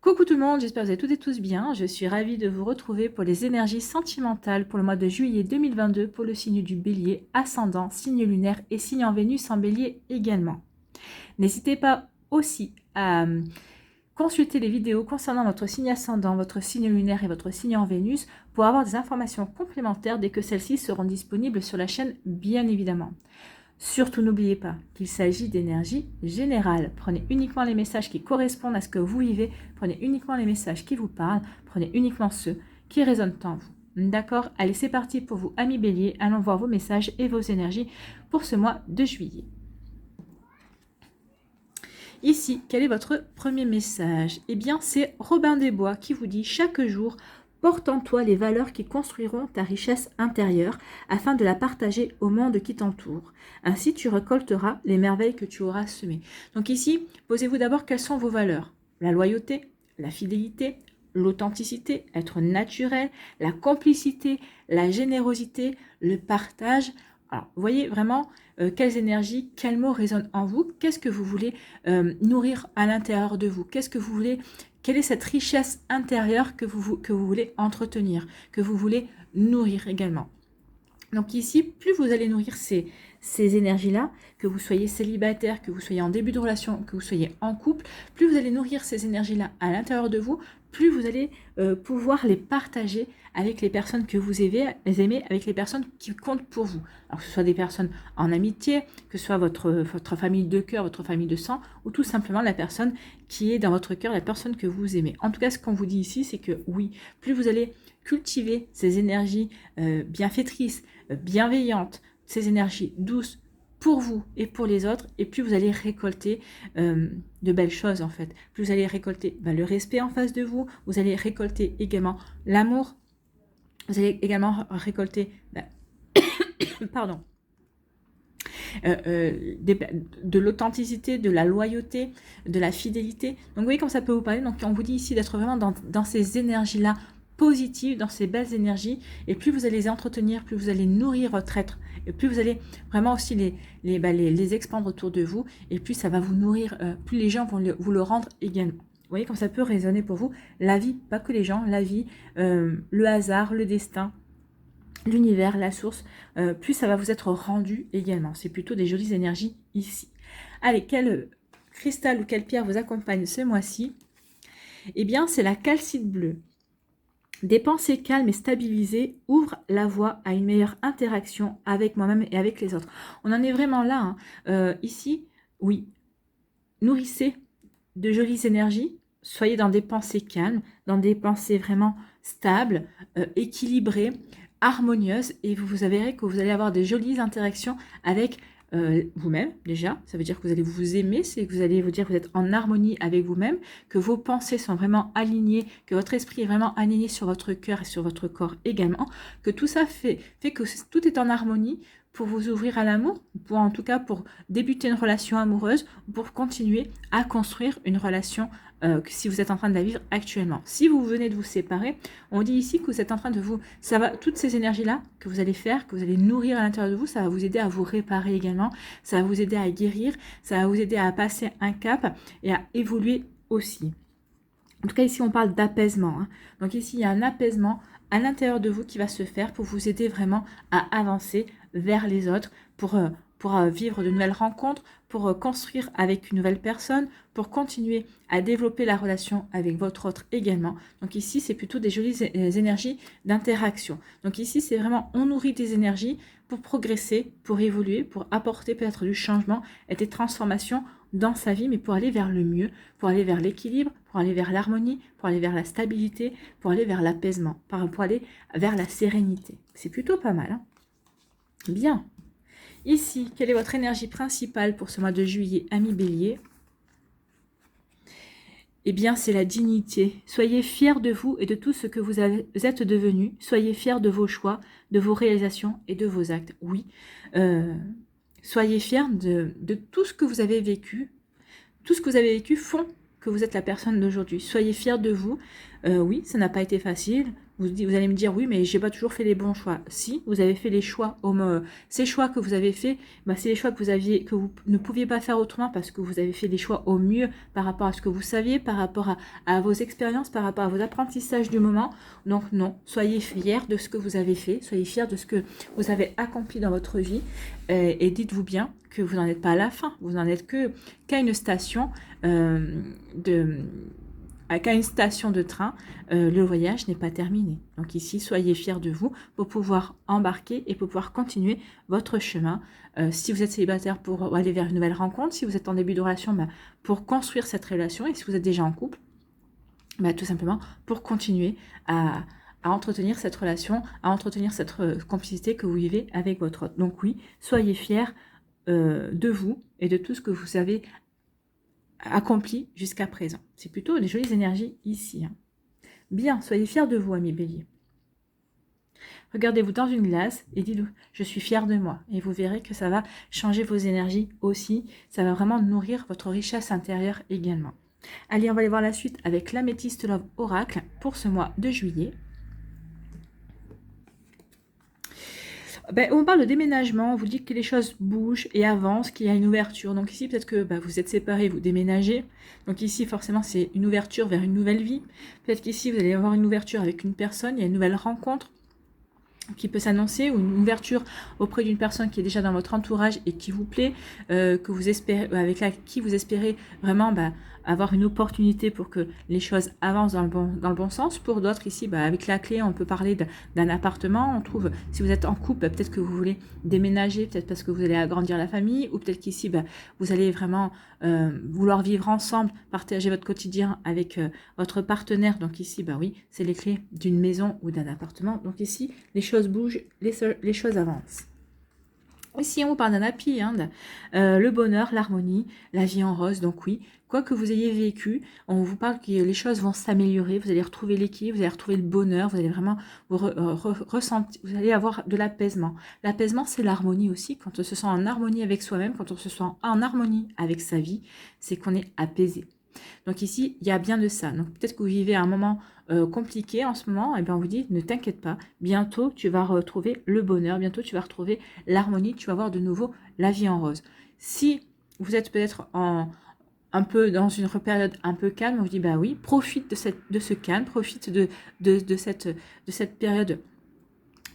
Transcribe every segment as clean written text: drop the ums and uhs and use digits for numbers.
Coucou tout le monde, j'espère que vous allez toutes et tous bien. Je suis ravie de vous retrouver pour les énergies sentimentales pour le mois de juillet 2022 pour le signe du Bélier, ascendant, signe lunaire et signe en Vénus en Bélier également. N'hésitez pas aussi à consulter les vidéos concernant votre signe ascendant, votre signe lunaire et votre signe en Vénus pour avoir des informations complémentaires dès que celles-ci seront disponibles sur la chaîne, bien évidemment. Surtout n'oubliez pas qu'il s'agit d'énergie générale. Prenez uniquement les messages qui correspondent à ce que vous vivez, prenez uniquement les messages qui vous parlent, prenez uniquement ceux qui résonnent en vous. D'accord? Allez, c'est parti pour vous, amis Bélier. Allons voir vos messages et vos énergies pour ce mois de juillet. Ici, quel est votre premier message? Eh bien, c'est Robin des Bois qui vous dit chaque jour, porte en toi les valeurs qui construiront ta richesse intérieure afin de la partager au monde qui t'entoure. Ainsi, tu récolteras les merveilles que tu auras semées. Donc ici, posez-vous d'abord quelles sont vos valeurs. La loyauté, la fidélité, l'authenticité, être naturel, la complicité, la générosité, le partage. Alors, vous voyez vraiment quelles énergies, quels mots résonnent en vous, qu'est-ce que vous voulez nourrir à l'intérieur de vous, qu'est-ce que vous voulez, quelle est cette richesse intérieure que vous voulez entretenir, que vous voulez nourrir également. Donc ici, plus vous allez nourrir ces énergies-là, que vous soyez célibataire, que vous soyez en début de relation, que vous soyez en couple, plus vous allez nourrir ces énergies-là à l'intérieur de vous, plus vous allez pouvoir les partager avec les personnes que vous aimez, avec les personnes qui comptent pour vous. Alors que ce soit des personnes en amitié, que ce soit votre famille de cœur, votre famille de sang, ou tout simplement la personne qui est dans votre cœur, la personne que vous aimez. En tout cas, ce qu'on vous dit ici, c'est que oui, plus vous allez cultiver ces énergies bienfaitrices, bienveillantes, ces énergies douces pour vous et pour les autres, et plus vous allez récolter de belles choses en fait. Plus vous allez récolter le respect en face de vous, vous allez récolter également l'amour, vous allez également récolter pardon, de l'authenticité, de la loyauté, de la fidélité. Donc vous voyez comme ça peut vous parler. Donc on vous dit ici d'être vraiment dans ces énergies-là positives, dans ces belles énergies, et plus vous allez les entretenir, plus vous allez nourrir votre être, et plus vous allez vraiment aussi les expandre autour de vous, et plus ça va vous nourrir, plus les gens vont vous le rendre également. Vous voyez comme ça peut résonner pour vous la vie, pas que les gens, la vie, le hasard, le destin, l'univers, la source, plus ça va vous être rendu également. C'est plutôt des jolies énergies ici. Allez, quel cristal ou quelle pierre vous accompagne ce mois-ci? Eh bien, c'est la calcite bleue. Des pensées calmes et stabilisées ouvrent la voie à une meilleure interaction avec moi-même et avec les autres. On en est vraiment là. Ici, oui, nourrissez de jolies énergies, soyez dans des pensées calmes, dans des pensées vraiment stables, équilibrées, harmonieuses, et vous verrez que vous allez avoir des jolies interactions avec vous-même déjà. Ça veut dire que vous allez vous aimer, c'est que vous allez vous dire que vous êtes en harmonie avec vous-même, que vos pensées sont vraiment alignées, que votre esprit est vraiment aligné sur votre cœur et sur votre corps également, que tout ça fait que tout est en harmonie pour vous ouvrir à l'amour, pour en tout cas pour débuter une relation amoureuse, pour continuer à construire une relation si vous êtes en train de la vivre actuellement. Si vous venez de vous séparer, on dit ici que vous êtes en train de ça va, toutes ces énergies-là que vous allez faire, que vous allez nourrir à l'intérieur de vous, ça va vous aider à vous réparer également, ça va vous aider à guérir, ça va vous aider à passer un cap et à évoluer aussi. En tout cas, ici, on parle d'apaisement. Donc ici, il y a un apaisement à l'intérieur de vous qui va se faire pour vous aider vraiment à avancer vers les autres, pour vivre de nouvelles rencontres, pour construire avec une nouvelle personne, pour continuer à développer la relation avec votre autre également. Donc ici, c'est plutôt des jolies énergies d'interaction. Donc ici, c'est vraiment, on nourrit des énergies pour progresser, pour évoluer, pour apporter peut-être du changement et des transformations dans sa vie, mais pour aller vers le mieux, pour aller vers l'équilibre, pour aller vers l'harmonie, pour aller vers la stabilité, pour aller vers l'apaisement, pour aller vers la sérénité. C'est plutôt pas mal. Bien. Ici, quelle est votre énergie principale pour ce mois de juillet, amis Bélier? Eh bien, c'est la dignité. Soyez fiers de vous et de tout ce que vous êtes devenu. Soyez fiers de vos choix, de vos réalisations et de vos actes. Oui. Soyez fiers de tout ce que vous avez vécu. Tout ce que vous avez vécu font que vous êtes la personne d'aujourd'hui. Soyez fiers de vous. Oui, ça n'a pas été facile. Vous allez me dire, oui, mais j'ai pas toujours fait les bons choix. Si, vous avez fait les choix, ces choix que vous avez fait, bah, c'est les choix que vous ne pouviez pas faire autrement parce que vous avez fait des choix au mieux par rapport à ce que vous saviez, par rapport à vos expériences, par rapport à vos apprentissages du moment. Donc non, soyez fiers de ce que vous avez fait, soyez fiers de ce que vous avez accompli dans votre vie et dites-vous bien que vous n'en êtes pas à la fin, vous n'en êtes qu'à une station qu'à une station de train, le voyage n'est pas terminé. Donc ici, soyez fiers de vous pour pouvoir embarquer et pour pouvoir continuer votre chemin. Si vous êtes célibataire, pour aller vers une nouvelle rencontre. Si vous êtes en début de relation, bah, pour construire cette relation. Et si vous êtes déjà en couple, bah, tout simplement pour continuer à entretenir cette relation, à entretenir cette complicité que vous vivez avec votre autre. Donc oui, soyez fiers de vous et de tout ce que vous avez accompli jusqu'à présent. C'est plutôt des jolies énergies ici. Hein. Bien, soyez fiers de vous, amis bélier. Regardez-vous dans une glace et dites-vous, je suis fière de moi. Et vous verrez que ça va changer vos énergies aussi. Ça va vraiment nourrir votre richesse intérieure également. Allez, on va aller voir la suite avec l'Améthyste Love Oracle pour ce mois de juillet. On parle de déménagement, on vous dit que les choses bougent et avancent, qu'il y a une ouverture. Donc ici, peut-être que vous êtes séparés, vous déménagez. Donc ici, forcément, c'est une ouverture vers une nouvelle vie. Peut-être qu'ici, vous allez avoir une ouverture avec une personne, il y a une nouvelle rencontre qui peut s'annoncer, ou une ouverture auprès d'une personne qui est déjà dans votre entourage et qui vous plaît, que vous espérez, avec qui vous espérez vraiment avoir une opportunité pour que les choses avancent dans le bon sens. Pour d'autres ici, avec la clé, on peut parler d'un appartement. On trouve, si vous êtes en couple, peut-être que vous voulez déménager, peut-être parce que vous allez agrandir la famille, ou peut-être qu'ici, vous allez vraiment vouloir vivre ensemble, partager votre quotidien avec votre partenaire. Donc ici, oui, c'est les clés d'une maison ou d'un appartement. Donc ici, les choses bougent, les choses avancent. Ici, on vous parle d'un happy end, le bonheur, l'harmonie, la vie en rose. Donc oui, quoi que vous ayez vécu, on vous parle que les choses vont s'améliorer, vous allez retrouver l'équilibre, vous allez retrouver le bonheur, vous allez vraiment ressentir, vous allez avoir de l'apaisement. L'apaisement, c'est l'harmonie aussi. Quand on se sent en harmonie avec soi-même, quand on se sent en harmonie avec sa vie, c'est qu'on est apaisé. Donc ici, il y a bien de ça. Donc peut-être que vous vivez un moment compliqué en ce moment, et bien on vous dit, ne t'inquiète pas, bientôt tu vas retrouver le bonheur, bientôt tu vas retrouver l'harmonie, tu vas voir de nouveau la vie en rose. Si vous êtes peut-être un peu dans une période un peu calme, on vous dit, oui, profite de ce calme, profite de cette période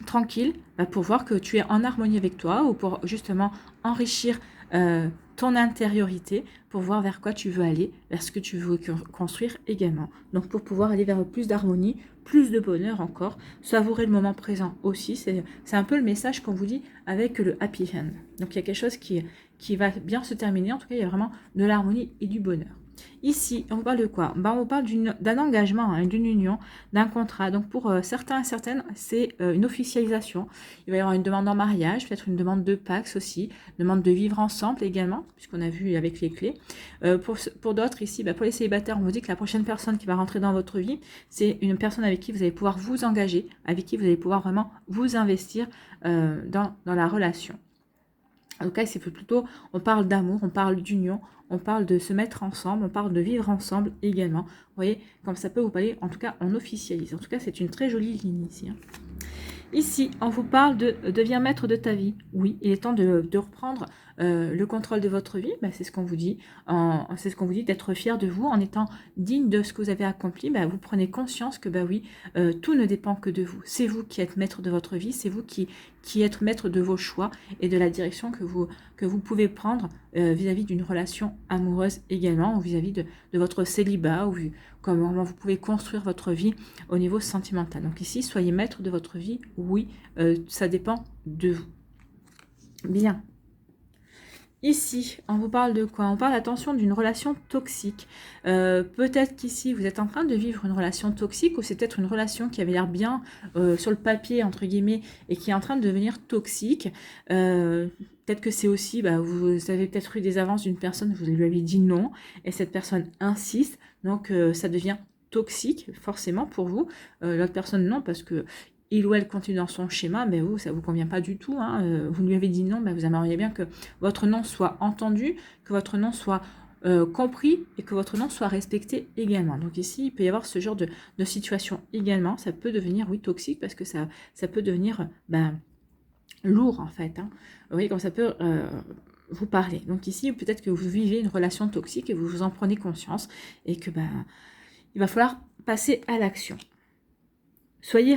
tranquille pour voir que tu es en harmonie avec toi ou pour justement enrichir ton intériorité pour voir vers quoi tu veux aller, vers ce que tu veux construire également. Donc pour pouvoir aller vers plus d'harmonie, plus de bonheur encore, savourer le moment présent aussi, c'est un peu le message qu'on vous dit avec le happy end. Donc il y a quelque chose qui va bien se terminer, en tout cas il y a vraiment de l'harmonie et du bonheur. Ici, on vous parle de quoi? On vous parle d'un engagement, d'une union, d'un contrat. Donc pour certains et certaines, c'est une officialisation. Il va y avoir une demande en mariage, peut-être une demande de Pax aussi, une demande de vivre ensemble également, puisqu'on a vu avec les clés. Pour d'autres ici, pour les célibataires, on vous dit que la prochaine personne qui va rentrer dans votre vie, c'est une personne avec qui vous allez pouvoir vous engager, avec qui vous allez pouvoir vraiment vous investir dans la relation. En tout cas, c'est plutôt, on parle d'amour, on parle d'union, on parle de se mettre ensemble, on parle de vivre ensemble également. Vous voyez, comme ça peut vous parler, en tout cas, on officialise. En tout cas, c'est une très jolie ligne ici. Hein. Ici, on vous parle de deviens maître de ta vie. Oui, il est temps de reprendre le contrôle de votre vie. C'est ce qu'on vous dit. C'est ce qu'on vous dit, d'être fier de vous en étant digne de ce que vous avez accompli. Vous prenez conscience que oui, tout ne dépend que de vous. C'est vous qui êtes maître de votre vie. C'est vous qui êtes maître de vos choix et de la direction que vous pouvez prendre vis-à-vis d'une relation amoureuse également, ou vis-à-vis de votre célibat, ou comment vous pouvez construire votre vie au niveau sentimental. Donc ici, soyez maître de votre vie. Oui, ça dépend de vous. Bien. Ici, on vous parle de quoi? On parle, attention, d'une relation toxique. Peut-être qu'ici, vous êtes en train de vivre une relation toxique, ou c'est peut-être une relation qui avait l'air bien sur le papier, entre guillemets, et qui est en train de devenir toxique. Peut-être que c'est aussi, vous avez peut-être eu des avances d'une personne, vous lui avez dit non, et cette personne insiste, donc ça devient toxique, forcément, pour vous. L'autre personne, non, parce que il ou elle continue dans son schéma, mais vous, ça ne vous convient pas du tout. Hein. Vous lui avez dit non, vous aimeriez bien que votre nom soit entendu, que votre nom soit compris et que votre nom soit respecté également. Donc ici, il peut y avoir ce genre de situation également. Ça peut devenir, oui, toxique parce que ça peut devenir lourd en fait. Hein. Vous voyez, comme ça peut vous parler. Donc ici, peut-être que vous vivez une relation toxique et vous vous en prenez conscience et que il va falloir passer à l'action. Soyez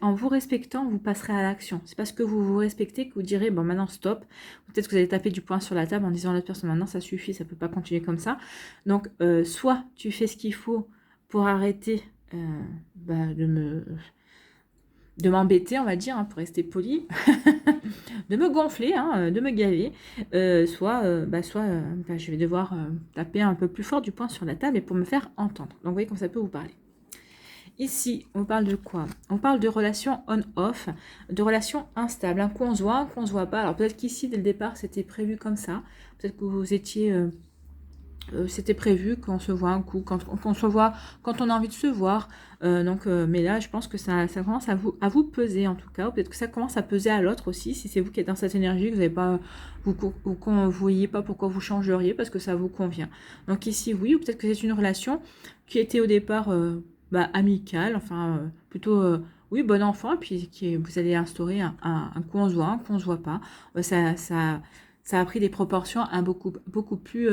en vous respectant, vous passerez à l'action. C'est parce que vous vous respectez que vous direz, bon, maintenant, stop. Peut-être que vous allez taper du poing sur la table en disant à l'autre personne, maintenant, ça suffit, ça ne peut pas continuer comme ça. Donc, soit tu fais ce qu'il faut pour arrêter de m'embêter, on va dire, hein, pour rester poli, de me gonfler, hein, de me gaver, soit je vais devoir taper un peu plus fort du poing sur la table et pour me faire entendre. Donc, vous voyez comme ça peut vous parler. Ici, on parle de quoi? On parle de relations on-off, de relations instables. Un coup, on se voit pas. Alors, peut-être qu'ici, dès le départ, c'était prévu comme ça. Peut-être que vous étiez... c'était prévu qu'on se voit un coup, qu'on se voit quand on a envie de se voir. Mais là, je pense que ça commence à vous peser, en tout cas. Peut-être que ça commence à peser à l'autre aussi. Si c'est vous qui êtes dans cette énergie, que vous n'avez pas... Vous voyez pas pourquoi vous changeriez, parce que ça vous convient. Donc ici, oui, ou peut-être que c'est une relation qui était au départ... amical, enfin plutôt oui, bon enfant, et puis vous allez instaurer un coup on se voit, un coup on se voit pas. Ça a pris des proportions beaucoup plus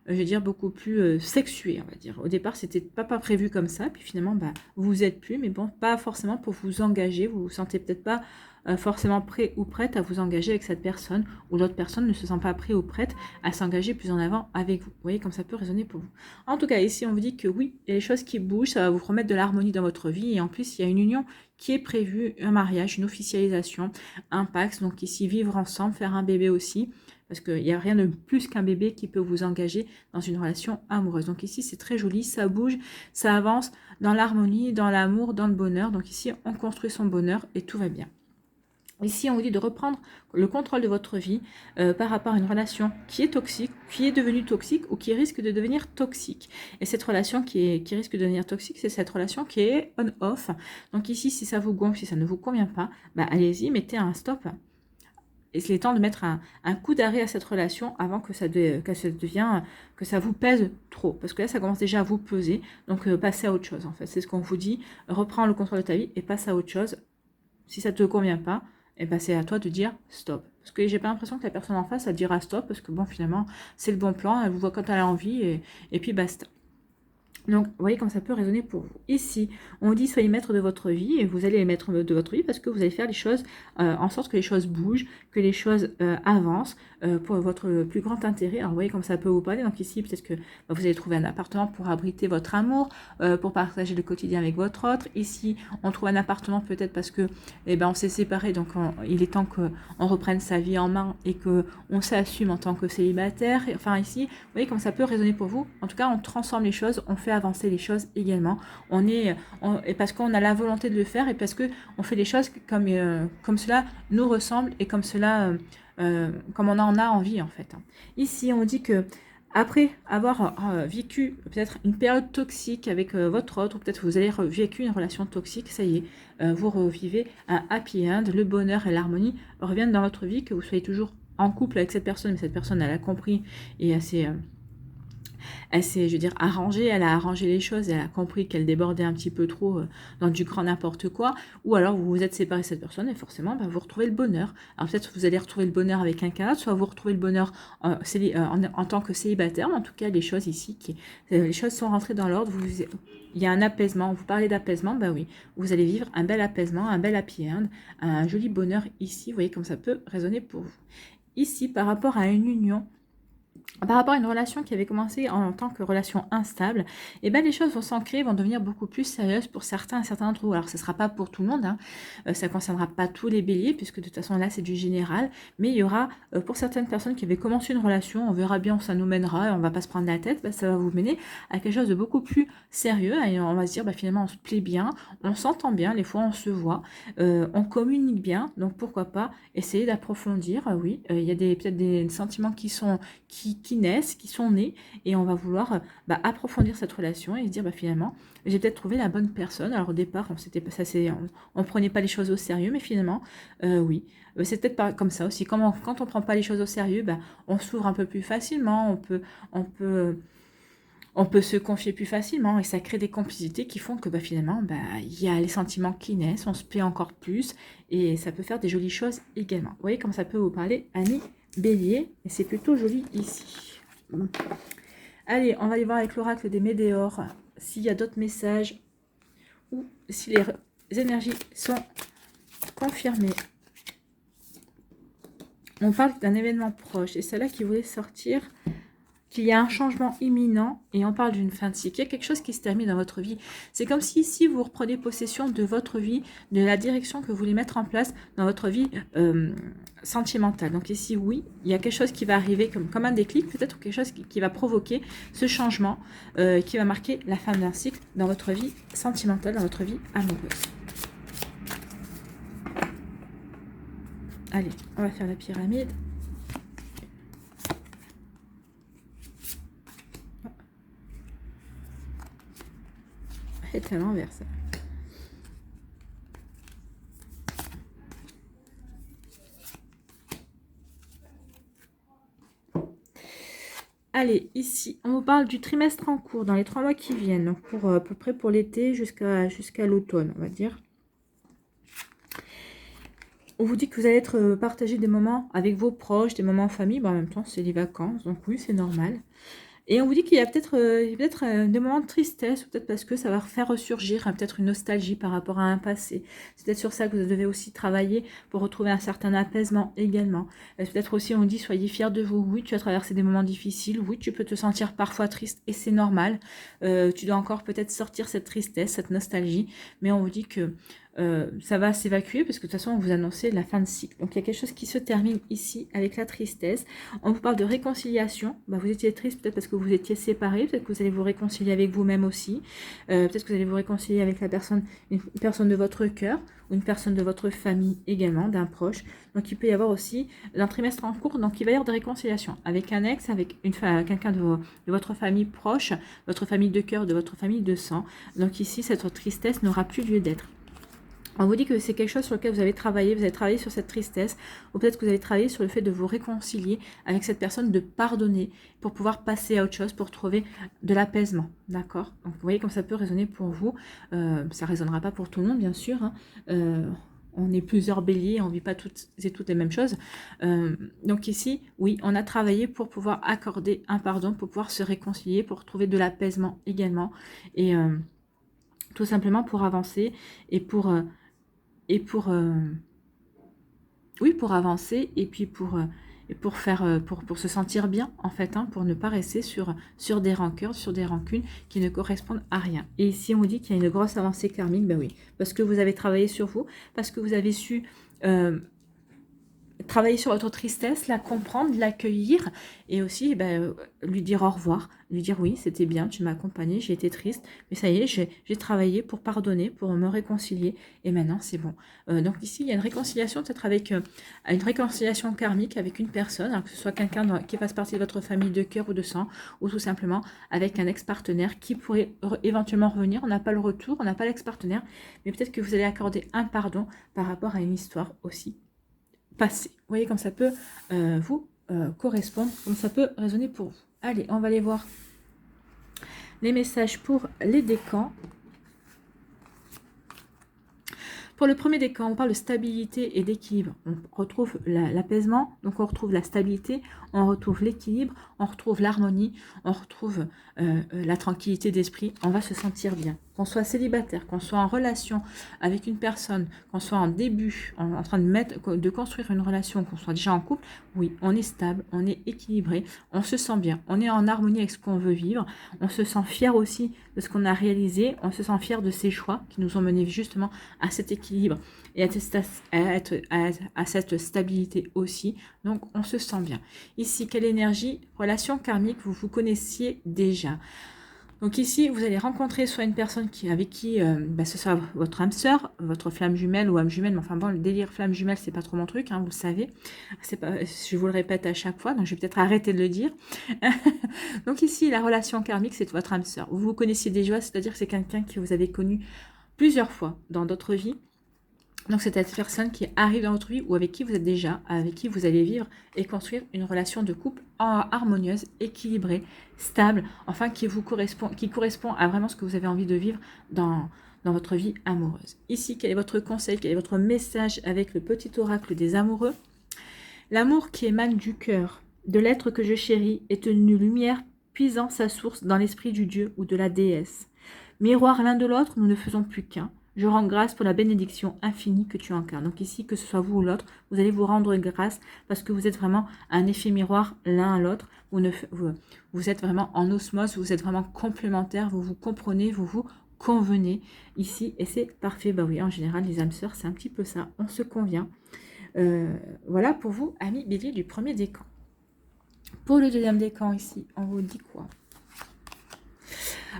je vais dire beaucoup plus sexuées, on va dire. Au départ, c'était pas prévu comme ça, puis finalement vous êtes plus, mais bon, pas forcément pour vous engager, vous vous sentez peut-être pas forcément prêt ou prête à vous engager avec cette personne, ou l'autre personne ne se sent pas prêt ou prête à s'engager plus en avant avec vous. Vous voyez comme ça peut résonner pour vous. En tout cas, ici, on vous dit que oui, il y a des choses qui bougent, ça va vous remettre de l'harmonie dans votre vie, et en plus, il y a une union qui est prévue, un mariage, une officialisation, un pax, donc ici, vivre ensemble, faire un bébé aussi, parce qu'il n'y a rien de plus qu'un bébé qui peut vous engager dans une relation amoureuse. Donc ici, c'est très joli, ça bouge, ça avance dans l'harmonie, dans l'amour, dans le bonheur. Donc ici, on construit son bonheur et tout va bien. Ici, on vous dit de reprendre le contrôle de votre vie par rapport à une relation qui est toxique, qui est devenue toxique ou qui risque de devenir toxique. Et cette relation qui risque de devenir toxique, c'est cette relation qui est on-off. Donc ici, si ça vous gonfle, si ça ne vous convient pas, allez-y, mettez un stop. Et c'est le temps de mettre un coup d'arrêt à cette relation avant que ça vous pèse trop. Parce que là, ça commence déjà à vous peser. Donc, passez à autre chose, en fait. C'est ce qu'on vous dit. Reprends le contrôle de ta vie et passe à autre chose. Si ça ne te convient pas, c'est à toi de dire stop. Parce que j'ai pas l'impression que la personne en face, elle dira stop. Parce que bon, finalement, c'est le bon plan. Elle vous voit quand elle a envie et puis basta. Donc, vous voyez comme ça peut résonner pour vous. Ici, on vous dit soyez maître de votre vie et vous allez les maître de votre vie parce que vous allez faire les choses en sorte que les choses bougent, que les choses avancent pour votre plus grand intérêt. Alors, vous voyez comme ça peut vous parler. Donc ici, peut-être que vous allez trouver un appartement pour abriter votre amour, pour partager le quotidien avec votre autre. Ici, on trouve un appartement peut-être parce que on s'est séparés. Donc, il est temps qu'on reprenne sa vie en main et qu'on s'assume en tant que célibataire. Enfin, ici, vous voyez comme ça peut résonner pour vous. En tout cas, on transforme les choses, on fait avancer les choses également. Et parce qu'on a la volonté de le faire et parce que on fait les choses comme cela nous ressemble et comme cela, comme on en a envie en fait. Ici, on dit que après avoir vécu peut-être une période toxique avec votre autre, ou peut-être vous avez vécu une relation toxique, ça y est, vous revivez un happy end, le bonheur et l'harmonie reviennent dans votre vie, que vous soyez toujours en couple avec cette personne, mais cette personne elle a compris et elle s'est, je veux dire, arrangée, elle a arrangé les choses, elle a compris qu'elle débordait un petit peu trop dans du grand n'importe quoi, ou alors vous vous êtes séparé de cette personne et forcément vous retrouvez le bonheur. Alors peut-être vous allez retrouver le bonheur avec quelqu'un d'autre, soit vous retrouvez le bonheur en tant que célibataire, mais en tout cas les choses ici, les choses sont rentrées dans l'ordre, il y a un apaisement, vous parlez d'apaisement, oui, vous allez vivre un bel apaisement, un bel happy end, un joli bonheur ici, vous voyez comme ça peut résonner pour vous. Ici, par rapport à une union, par rapport à une relation qui avait commencé en tant que relation instable, les choses vont s'ancrer, vont devenir beaucoup plus sérieuses pour certains d'entre vous. Alors, ce ne sera pas pour tout le monde, ça ne concernera pas tous les béliers, puisque de toute façon, là, c'est du général, mais il y aura, pour certaines personnes qui avaient commencé une relation, on verra bien où ça nous mènera, et on ne va pas se prendre la tête, ça va vous mener à quelque chose de beaucoup plus sérieux, et on va se dire, finalement, on se plaît bien, on s'entend bien, les fois, on se voit, on communique bien, donc pourquoi pas essayer d'approfondir, oui, il y a peut-être des sentiments qui qui naissent, qui sont nés, et on va vouloir approfondir cette relation et se dire finalement, j'ai peut-être trouvé la bonne personne. Alors au départ, on prenait pas les choses au sérieux, mais finalement, oui, c'est peut-être pas comme ça aussi. Quand on prend pas les choses au sérieux, on s'ouvre un peu plus facilement, on peut on peut se confier plus facilement et ça crée des complicités qui font que finalement, il y a les sentiments qui naissent, on se plaît encore plus et ça peut faire des jolies choses également. Vous voyez comme ça peut vous parler, Annie Bélier, et c'est plutôt joli ici. Allez, on va aller voir avec l'oracle des Médéors s'il y a d'autres messages ou si les énergies sont confirmées. On parle d'un événement proche et c'est là qui voulait sortir qu'il y a un changement imminent et on parle d'une fin de cycle. Il y a quelque chose qui se termine dans votre vie. C'est comme si ici vous reprenez possession de votre vie, de la direction que vous voulez mettre en place dans votre vie sentimentale. Donc ici, oui, il y a quelque chose qui va arriver comme un déclic, peut-être quelque chose qui va provoquer ce changement qui va marquer la fin d'un cycle dans votre vie sentimentale, dans votre vie amoureuse. Allez, on va faire la pyramide. C'est à l'envers ça. Allez, ici, on vous parle du trimestre en cours, dans les 3 mois qui viennent, donc pour à peu près pour l'été jusqu'à l'automne, on va dire. On vous dit que vous allez partager des moments avec vos proches, des moments en famille, en même temps c'est les vacances, donc oui, c'est normal. Et on vous dit qu'il y a peut-être des moments de tristesse, peut-être parce que ça va faire ressurgir peut-être une nostalgie par rapport à un passé. C'est peut-être sur ça que vous devez aussi travailler pour retrouver un certain apaisement également. Peut-être aussi on dit soyez fiers de vous. Oui, tu as traversé des moments difficiles. Oui, tu peux te sentir parfois triste et c'est normal. Tu dois encore peut-être sortir cette tristesse, cette nostalgie. Mais on vous dit que ça va s'évacuer parce que de toute façon on vous annonçait la fin de cycle. Donc il y a quelque chose qui se termine ici avec la tristesse. On vous parle de réconciliation. Vous étiez triste peut-être parce que vous étiez séparés, peut-être que vous allez vous réconcilier avec vous-même aussi, peut-être que vous allez vous réconcilier avec une personne de votre cœur ou une personne de votre famille également, d'un proche. Donc il peut y avoir aussi un trimestre en cours, donc il va y avoir des réconciliations avec un ex, avec quelqu'un de votre famille proche, votre famille de cœur, de votre famille de sang. Donc ici cette tristesse n'aura plus lieu d'être. On vous dit que c'est quelque chose sur lequel vous avez travaillé sur cette tristesse, ou peut-être que vous avez travaillé sur le fait de vous réconcilier avec cette personne, de pardonner pour pouvoir passer à autre chose, pour trouver de l'apaisement, d'accord? Donc vous voyez comme ça peut résonner pour vous, ça ne résonnera pas pour tout le monde bien sûr, hein. On est plusieurs béliers, on ne vit pas toutes les mêmes choses. Donc ici, oui, on a travaillé pour pouvoir accorder un pardon, pour pouvoir se réconcilier, pour trouver de l'apaisement également, et tout simplement pour avancer et pour avancer et puis pour se sentir bien en fait, hein, pour ne pas rester sur des rancœurs, sur des rancunes qui ne correspondent à rien. Et ici on vous dit qu'il y a une grosse avancée karmique, oui, parce que vous avez travaillé sur vous, parce que vous avez su travailler sur votre tristesse, la comprendre, l'accueillir et aussi lui dire au revoir, lui dire oui, c'était bien, tu m'as accompagné, j'ai été triste, mais ça y est, j'ai travaillé pour pardonner, pour me réconcilier et maintenant c'est bon. Donc ici, il y a une réconciliation peut-être avec une réconciliation karmique avec une personne, hein, que ce soit quelqu'un qui fasse partie de votre famille de cœur ou de sang, ou tout simplement avec un ex-partenaire qui pourrait éventuellement revenir. On n'a pas le retour, on n'a pas l'ex-partenaire, mais peut-être que vous allez accorder un pardon par rapport à une histoire aussi passé. Vous voyez comme ça peut vous correspondre, comme ça peut résonner pour vous. Allez, on va aller voir les messages pour les décans. Pour le premier décan, on parle de stabilité et d'équilibre. On retrouve l'apaisement, donc on retrouve la stabilité, on retrouve l'équilibre, on retrouve l'harmonie, on retrouve la tranquillité d'esprit. On va se sentir bien. Qu'on soit célibataire, qu'on soit en relation avec une personne, qu'on soit en début, en train de construire une relation, qu'on soit déjà en couple, oui, on est stable, on est équilibré, on se sent bien, on est en harmonie avec ce qu'on veut vivre, on se sent fier aussi de ce qu'on a réalisé, on se sent fier de ses choix qui nous ont menés justement à cet équilibre et à cette stabilité aussi. Donc on se sent bien. Ici, quelle énergie, relation karmique vous connaissiez déjà. Donc ici, vous allez rencontrer soit une personne avec qui ce sera votre âme sœur, votre flamme jumelle ou âme jumelle. Mais enfin bon, le délire flamme jumelle, c'est pas trop mon truc, hein, vous le savez. C'est pas, je vous le répète à chaque fois, donc je vais peut-être arrêter de le dire. Donc ici, la relation karmique, c'est votre âme sœur. Vous vous connaissiez déjà, c'est-à-dire que c'est quelqu'un que vous avez connu plusieurs fois dans d'autres vies. Donc c'est cette personne qui arrive dans votre vie ou avec qui vous êtes déjà, avec qui vous allez vivre et construire une relation de couple harmonieuse, équilibrée, stable, enfin qui correspond à vraiment ce que vous avez envie de vivre dans votre vie amoureuse. Ici, quel est votre conseil, quel est votre message avec le petit oracle des amoureux? L'amour qui émane du cœur, de l'être que je chéris, est une lumière puisant sa source dans l'esprit du Dieu ou de la déesse. Miroir l'un de l'autre, nous ne faisons plus qu'un. Je rends grâce pour la bénédiction infinie que tu incarnes. Donc ici, que ce soit vous ou l'autre, vous allez vous rendre grâce parce que vous êtes vraiment un effet miroir l'un à l'autre. Vous êtes vraiment en osmose, vous êtes vraiment complémentaires, vous vous comprenez, vous vous convenez ici et c'est parfait. Bah oui, en général, les âmes sœurs, c'est un petit peu ça. On se convient. Voilà pour vous, amis bélier du premier décan. Pour le deuxième décan ici, on vous dit quoi?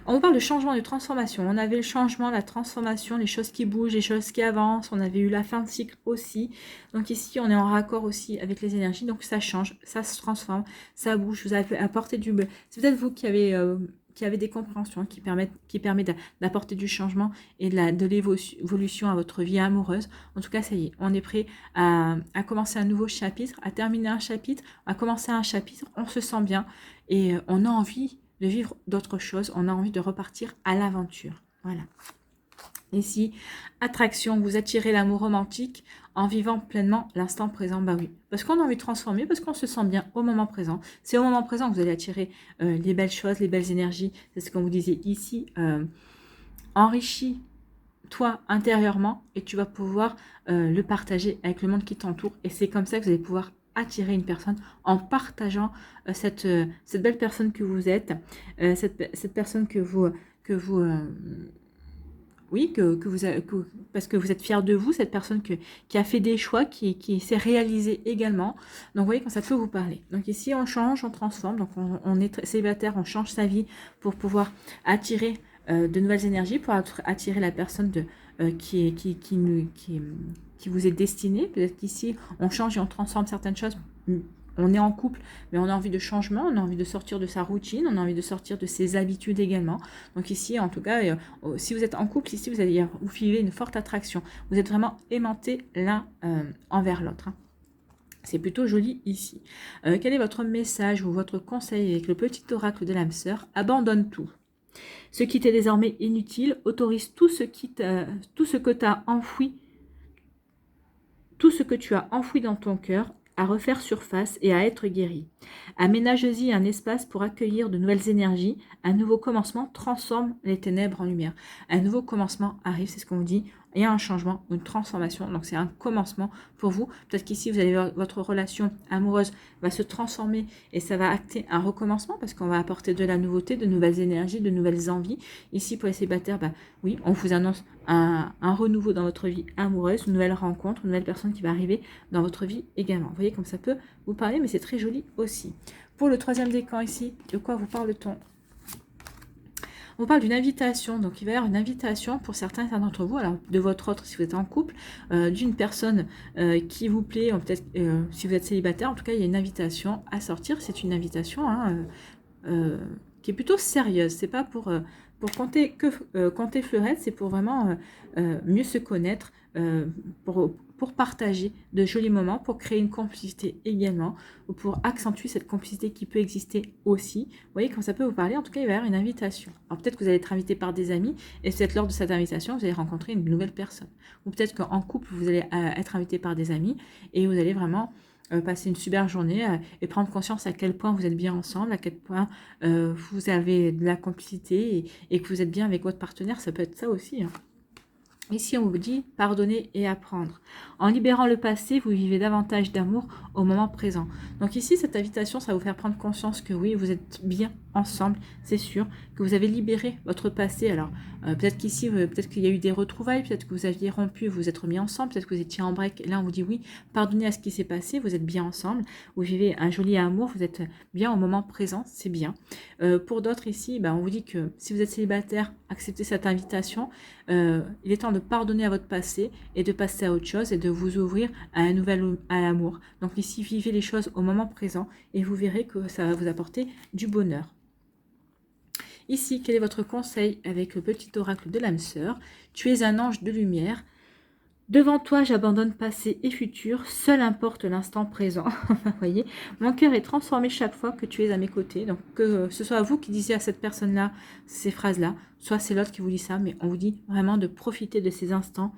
On parle de changement, de transformation. On avait le changement, la transformation, les choses qui bougent, les choses qui avancent. On avait eu la fin de cycle aussi. Donc ici, on est en raccord aussi avec les énergies. Donc ça change, ça se transforme, ça bouge. Vous avez apporté du... C'est peut-être vous qui avez des compréhensions qui permettent d'apporter du changement et de l'évolution à votre vie amoureuse. En tout cas, ça y est, on est prêt à commencer un nouveau chapitre, à terminer un chapitre, à commencer un chapitre. On se sent bien et on a envie de vivre d'autres choses, on a envie de repartir à l'aventure. Voilà. Ici, attraction, vous attirez l'amour romantique en vivant pleinement l'instant présent. Bah oui, parce qu'on a envie de transformer, parce qu'on se sent bien au moment présent. C'est au moment présent que vous allez attirer les belles choses, les belles énergies. C'est ce qu'on vous disait ici. Enrichis-toi intérieurement et tu vas pouvoir le partager avec le monde qui t'entoure. Et c'est comme ça que vous allez pouvoir attirer une personne en partageant cette belle personne que vous êtes, cette personne parce que vous êtes fier de vous, cette personne qui a fait des choix, qui s'est réalisée également. Donc vous voyez quand ça peut vous parler. Donc ici on change, on transforme, donc on est célibataire, on change sa vie pour pouvoir attirer de nouvelles énergies, pour attirer la personne qui vous est destinée. Peut-être qu'ici on change et on transforme certaines choses. On est en couple, mais on a envie de changement, on a envie de sortir de sa routine, on a envie de sortir de ses habitudes également. Donc ici, en tout cas, si vous êtes en couple, ici, vous allez vous vivez une forte attraction. Vous êtes vraiment aimantés l'un envers l'autre. Hein. C'est plutôt joli ici. Quel est votre message ou votre conseil avec le petit oracle de l'âme sœur? Abandonne tout. Ce qui t'est désormais inutile, autorise tout ce que t'as enfoui, tout ce que tu as enfoui dans ton cœur, à refaire surface et à être guéri. Aménage-y un espace pour accueillir de nouvelles énergies. Un nouveau commencement transforme les ténèbres en lumière. Un nouveau commencement arrive, c'est ce qu'on vous dit. Il y a un changement, une transformation. Donc c'est un commencement pour vous. Peut-être qu'ici, vous allez votre relation amoureuse va se transformer et ça va acter un recommencement parce qu'on va apporter de la nouveauté, de nouvelles énergies, de nouvelles envies. Ici, pour les célibataires, oui, on vous annonce un renouveau dans votre vie amoureuse, une nouvelle rencontre, une nouvelle personne qui va arriver dans votre vie également. Vous voyez comme ça peut vous parler, mais c'est très joli aussi. Pour le troisième décan ici, de quoi vous parle-t-on? On parle d'une invitation, donc il va y avoir une invitation pour certains d'entre vous, alors de votre autre si vous êtes en couple, d'une personne qui vous plaît, ou peut-être si vous êtes célibataire, en tout cas il y a une invitation à sortir, c'est une invitation qui est plutôt sérieuse, c'est pas pour compter fleurette, c'est pour vraiment mieux se connaître, pour partager de jolis moments, pour créer une complicité également, ou pour accentuer cette complicité qui peut exister aussi. Vous voyez, quand ça peut vous parler, en tout cas, il va y avoir une invitation. Alors peut-être que vous allez être invité par des amis, et peut-être lors de cette invitation, vous allez rencontrer une nouvelle personne. Ou peut-être qu'en couple, vous allez être invité par des amis, et vous allez vraiment passer une super journée et prendre conscience à quel point vous êtes bien ensemble, à quel point vous avez de la complicité et que vous êtes bien avec votre partenaire. Ça peut être ça aussi, hein. Ici, on vous dit pardonner et apprendre. En libérant le passé, vous vivez davantage d'amour au moment présent. Donc ici, cette invitation, ça va vous faire prendre conscience que oui, vous êtes bien ensemble, c'est sûr, que vous avez libéré votre passé. Alors, peut-être qu'ici, peut-être qu'il y a eu des retrouvailles, peut-être que vous aviez rompu, vous vous êtes remis ensemble, peut-être que vous étiez en break. Et là, on vous dit oui, pardonnez à ce qui s'est passé, vous êtes bien ensemble, vous vivez un joli amour, vous êtes bien au moment présent, c'est bien. Pour d'autres ici, on vous dit que si vous êtes célibataire, acceptez cette invitation. Il est temps de pardonner à votre passé et de passer à autre chose et de vous ouvrir à un nouvel à l'amour. Donc ici, vivez les choses au moment présent et vous verrez que ça va vous apporter du bonheur. Ici, quel est votre conseil avec le petit oracle de l'âme sœur? Tu es un ange de lumière. Devant toi, j'abandonne passé et futur, seul importe l'instant présent. Vous voyez, mon cœur est transformé chaque fois que tu es à mes côtés. Donc, que ce soit vous qui disiez à cette personne-là ces phrases-là, soit c'est l'autre qui vous dit ça, mais on vous dit vraiment de profiter de ces instants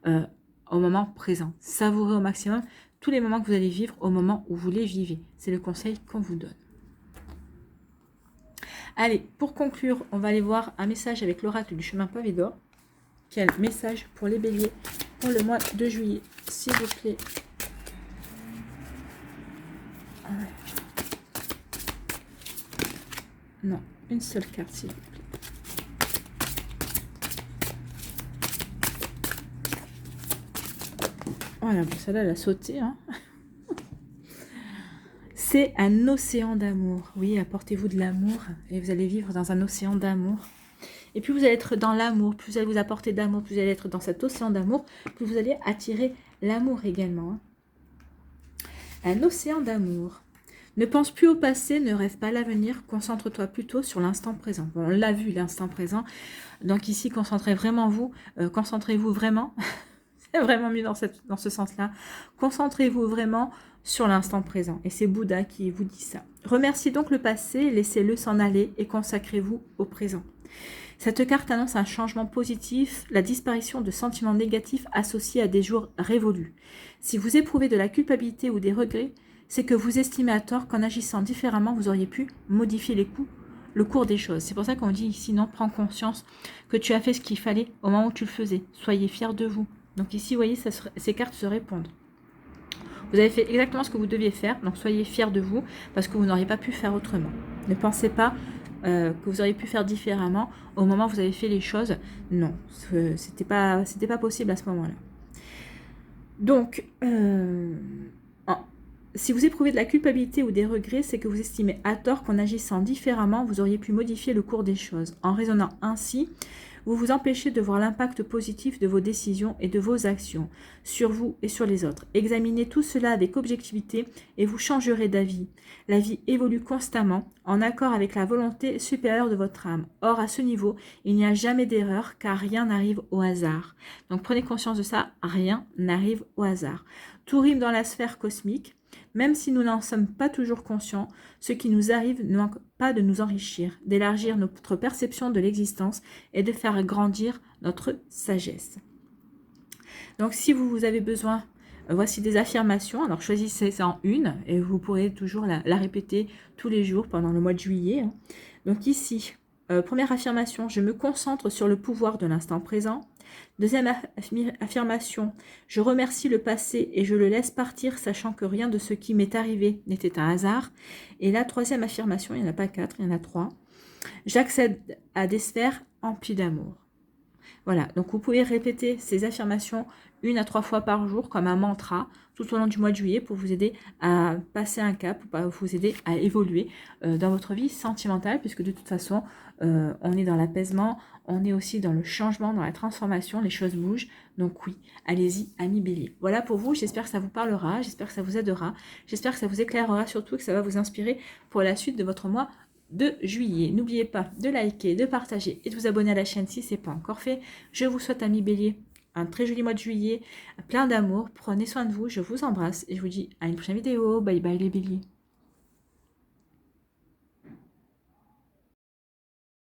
au moment présent. Savourez au maximum tous les moments que vous allez vivre au moment où vous les vivez. C'est le conseil qu'on vous donne. Allez, pour conclure, on va aller voir un message avec l'oracle du chemin pavé d'or. Quel message pour les béliers pour le mois de juillet, s'il vous plaît. Non, une seule carte, s'il vous plaît. Voilà, bon, celle-là, elle a sauté. Hein. C'est un océan d'amour. Oui, apportez-vous de l'amour et vous allez vivre dans un océan d'amour. Et plus vous allez être dans l'amour, plus vous allez vous apporter d'amour, plus vous allez être dans cet océan d'amour, plus vous allez attirer l'amour également. Un océan d'amour. Ne pense plus au passé, ne rêve pas à l'avenir, concentre-toi plutôt sur l'instant présent. Bon, on l'a vu, l'instant présent. Donc ici, concentrez-vous vraiment, c'est vraiment mieux dans ce sens-là. Concentrez-vous vraiment sur l'instant présent. Et c'est Bouddha qui vous dit ça. Remerciez donc le passé, laissez-le s'en aller et consacrez-vous au présent. Cette carte annonce un changement positif, la disparition de sentiments négatifs associés à des jours révolus. Si vous éprouvez de la culpabilité ou des regrets, c'est que vous estimez à tort qu'en agissant différemment, vous auriez pu modifier le cours des choses. C'est pour ça qu'on dit ici, non, prends conscience que tu as fait ce qu'il fallait au moment où tu le faisais. Soyez fiers de vous. Donc ici, vous voyez, ces cartes se répondent. Vous avez fait exactement ce que vous deviez faire, donc soyez fiers de vous, parce que vous n'auriez pas pu faire autrement. Ne pensez pas que vous auriez pu faire différemment au moment où vous avez fait les choses. Non, c'était pas possible à ce moment-là. Donc, si vous éprouvez de la culpabilité ou des regrets, c'est que vous estimez à tort qu'en agissant différemment, vous auriez pu modifier le cours des choses. En raisonnant ainsi, vous vous empêchez de voir l'impact positif de vos décisions et de vos actions sur vous et sur les autres. Examinez tout cela avec objectivité et vous changerez d'avis. La vie évolue constamment en accord avec la volonté supérieure de votre âme. Or, à ce niveau, il n'y a jamais d'erreur car rien n'arrive au hasard. Donc prenez conscience de ça, rien n'arrive au hasard. Tout rime dans la sphère cosmique. Même si nous n'en sommes pas toujours conscients, ce qui nous arrive ne manque pas de nous enrichir, d'élargir notre perception de l'existence et de faire grandir notre sagesse. Donc si vous avez besoin, voici des affirmations. Alors choisissez ça en une et vous pourrez toujours la répéter tous les jours pendant le mois de juillet. Donc ici, première affirmation, je me concentre sur le pouvoir de l'instant présent. Deuxième affirmation, je remercie le passé et je le laisse partir, sachant que rien de ce qui m'est arrivé n'était un hasard. Et la troisième affirmation, il n'y en a pas 4, il y en a 3. J'accède à des sphères emplies d'amour. Voilà, donc vous pouvez répéter ces affirmations 1 à 3 fois par jour comme un mantra tout au long du mois de juillet pour vous aider à passer un cap, pour vous aider à évoluer dans votre vie sentimentale, puisque de toute façon, on est dans l'apaisement, on est aussi dans le changement, dans la transformation, les choses bougent. Donc oui, allez-y, amis bélier. Voilà pour vous, j'espère que ça vous parlera, j'espère que ça vous aidera, j'espère que ça vous éclairera surtout, que ça va vous inspirer pour la suite de votre mois de juillet. N'oubliez pas de liker, de partager et de vous abonner à la chaîne si ce n'est pas encore fait. Je vous souhaite, amis bélier, un très joli mois de juillet, plein d'amour. Prenez soin de vous, je vous embrasse et je vous dis à une prochaine vidéo. Bye bye les béliers.